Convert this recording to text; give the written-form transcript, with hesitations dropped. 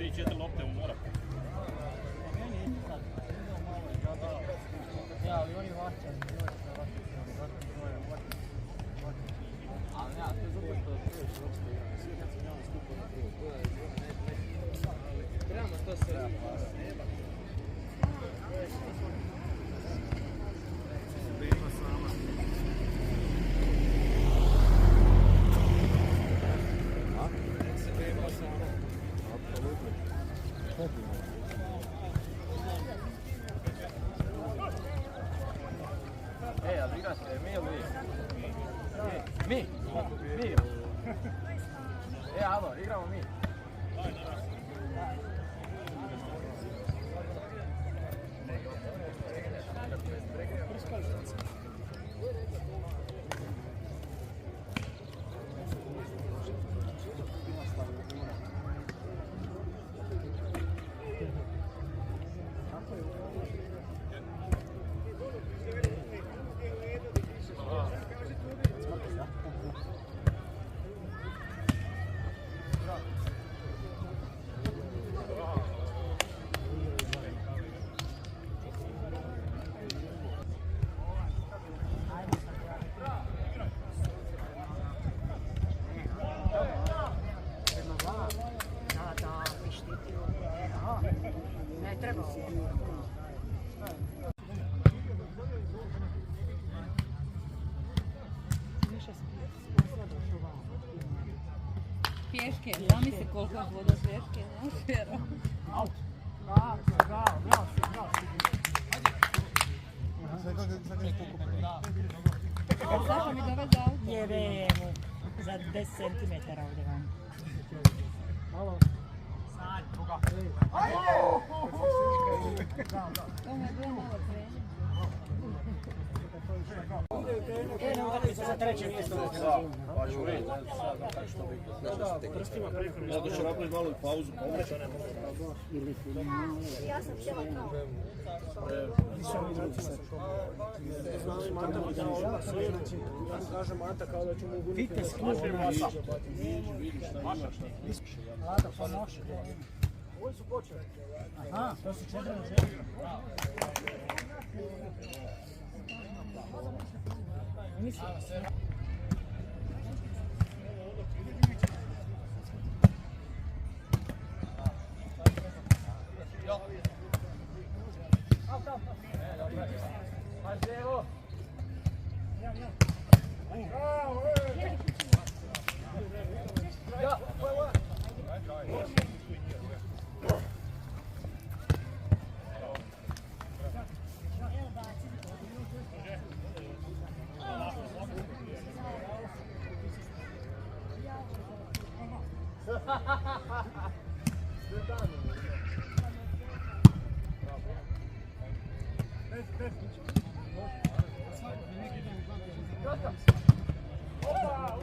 3-4 lopte mu mora. Ja, ali oni vaćaju, ali ja, to je zato što prviš lopte, svi kad sam ja nastupao na prvo, to je trebamo to sve. Beba sama. A? Nek se beba sama. Apsolutno. Ali igrate mi ili vi? Mi? Mi? Alo, igramo mi. Ne treba ovo. Pješke, zamisli koliko je voda pješke, znaš vjero. Out. Bravo. Saša mi dovez za auto. Jebe mu za 10 cm ovdje van. Malo. Sad, druga. To me je bilo malo trenje. Za treće mjesto. Pa ću vidjeti, sad što bi. Zato ću napraviti malu pauzu, pomoći. Ja sam htjela kao. Znali Mata mi dao odmah sve, kaže Mata kao da ću mu guniti. Vidite skluži masa. Lada, pa može. Ovi su počeli. Aha, to su 4-4. Mislim. Opa!